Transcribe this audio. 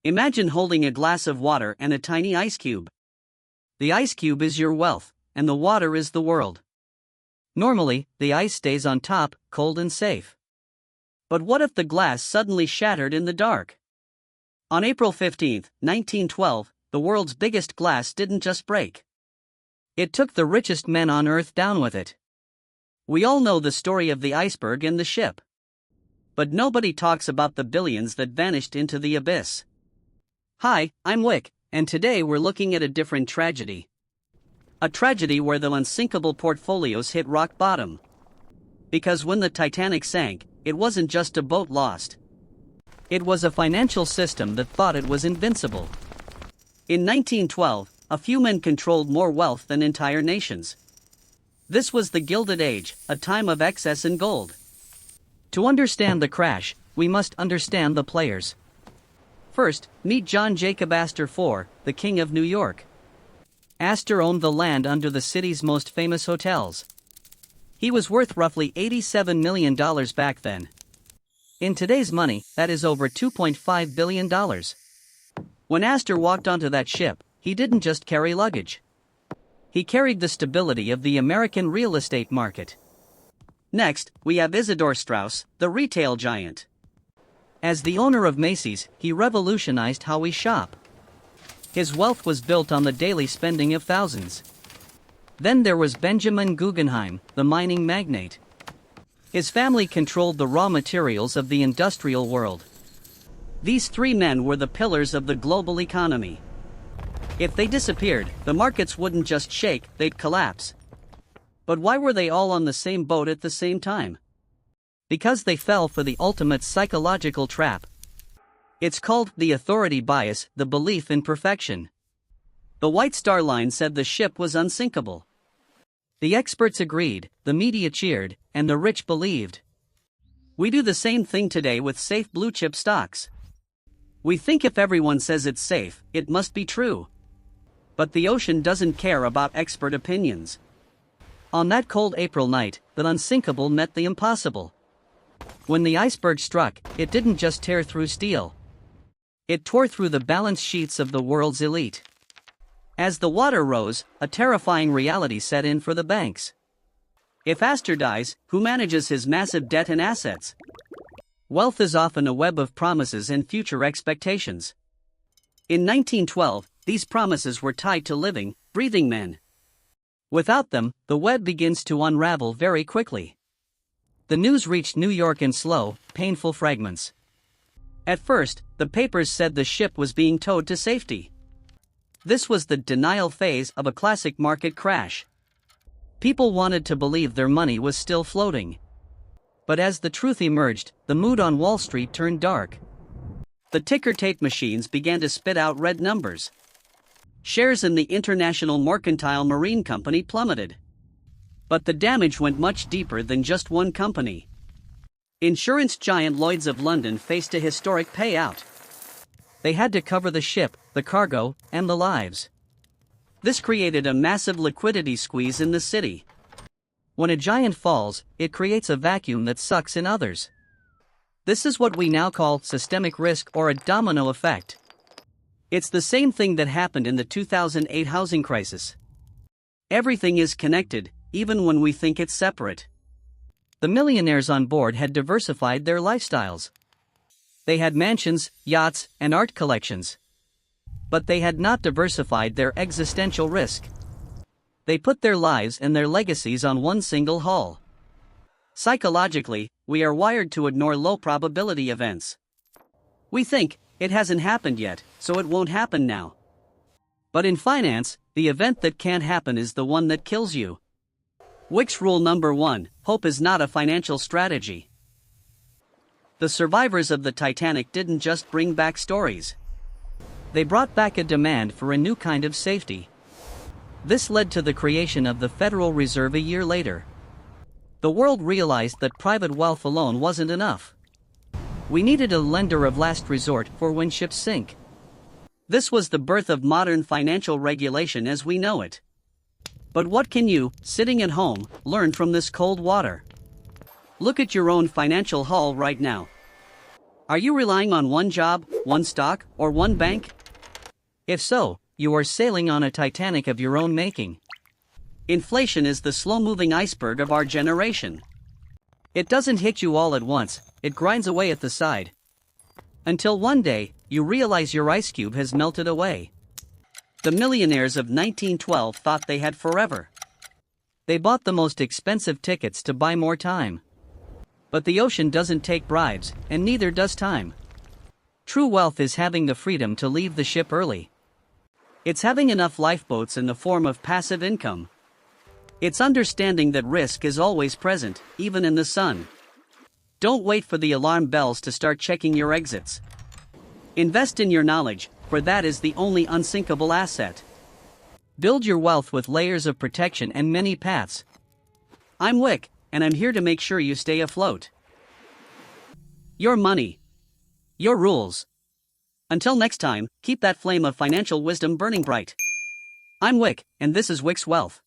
Imagine holding a glass of water and a tiny ice cube. The ice cube is your wealth, and the water is the world. Normally, the ice stays on top, cold and safe. But what if the glass suddenly shattered in the dark? On April 15, 1912, the world's biggest glass didn't just break. It took the richest men on Earth down with it. We all know the story of the iceberg and the ship. But nobody talks about the billions that vanished into the abyss. Hi, I'm Wick, and today we're looking at a different tragedy. A tragedy where the unsinkable portfolios hit rock bottom. Because when the Titanic sank, it wasn't just a boat lost. It was a financial system that thought it was invincible. In 1912, a few men controlled more wealth than entire nations. This was the Gilded Age, a time of excess and gold. To understand the crash, we must understand the players. First, meet John Jacob Astor IV, the King of New York. Astor owned the land under the city's most famous hotels. He was worth roughly $87 million back then. In today's money, that is over $2.5 billion. When Astor walked onto that ship, he didn't just carry luggage. He carried the stability of the American real estate market. Next, we have Isidor Straus, the retail giant. As the owner of Macy's, he revolutionized how we shop. His wealth was built on the daily spending of thousands. Then there was Benjamin Guggenheim, the mining magnate. His family controlled the raw materials of the industrial world. These three men were the pillars of the global economy. If they disappeared, the markets wouldn't just shake, they'd collapse. But why were they all on the same boat at the same time? Because they fell for the ultimate psychological trap. It's called the authority bias, the belief in perfection. The White Star Line said the ship was unsinkable. The experts agreed, the media cheered, and the rich believed. We do the same thing today with safe blue-chip stocks. We think if everyone says it's safe, it must be true. But the ocean doesn't care about expert opinions. On that cold April night, the unsinkable met the impossible. When the iceberg struck, it didn't just tear through steel. It tore through the balance sheets of the world's elite. As the water rose, a terrifying reality set in for the banks. If Astor dies, who manages his massive debt and assets? Wealth is often a web of promises and future expectations. In 1912, these promises were tied to living, breathing men. Without them, the web begins to unravel very quickly. The news reached New York in slow, painful fragments. At first, the papers said the ship was being towed to safety. This was the denial phase of a classic market crash. People wanted to believe their money was still floating. But as the truth emerged, the mood on Wall Street turned dark. The ticker tape machines began to spit out red numbers. Shares in the International Mercantile Marine Company plummeted. But the damage went much deeper than just one company. Insurance giant Lloyd's of London faced a historic payout. They had to cover the ship, the cargo, and the lives. This created a massive liquidity squeeze in the city. When a giant falls, it creates a vacuum that sucks in others. This is what we now call systemic risk or a domino effect. It's the same thing that happened in the 2008 housing crisis. Everything is connected, even when we think it's separate. The millionaires on board had diversified their lifestyles. They had mansions, yachts, and art collections. But they had not diversified their existential risk. They put their lives and their legacies on one single hull. Psychologically, we are wired to ignore low-probability events. We think, it hasn't happened yet, so it won't happen now. But in finance, the event that can't happen is the one that kills you. Wick's rule number 1, hope is not a financial strategy. The survivors of the Titanic didn't just bring back stories. They brought back a demand for a new kind of safety. This led to the creation of the Federal Reserve a year later. The world realized that private wealth alone wasn't enough. We needed a lender of last resort for when ships sink. This was the birth of modern financial regulation as we know it. But what can you, sitting at home, learn from this cold water? Look at your own financial hull right now. Are you relying on one job, one stock, or one bank? If so, you are sailing on a Titanic of your own making. Inflation is the slow-moving iceberg of our generation. It doesn't hit you all at once, it grinds away at the side. Until one day, you realize your ice cube has melted away. The millionaires of 1912 thought they had forever. They bought the most expensive tickets to buy more time. But the ocean doesn't take bribes, and neither does time. True wealth is having the freedom to leave the ship early. It's having enough lifeboats in the form of passive income. It's understanding that risk is always present, even in the sun. Don't wait for the alarm bells to start checking your exits. Invest in your knowledge, for that is the only unsinkable asset. Build your wealth with layers of protection and many paths. I'm Wick, and I'm here to make sure you stay afloat. Your money. Your rules. Until next time, keep that flame of financial wisdom burning bright. I'm Wick, and this is Wick's Wealth.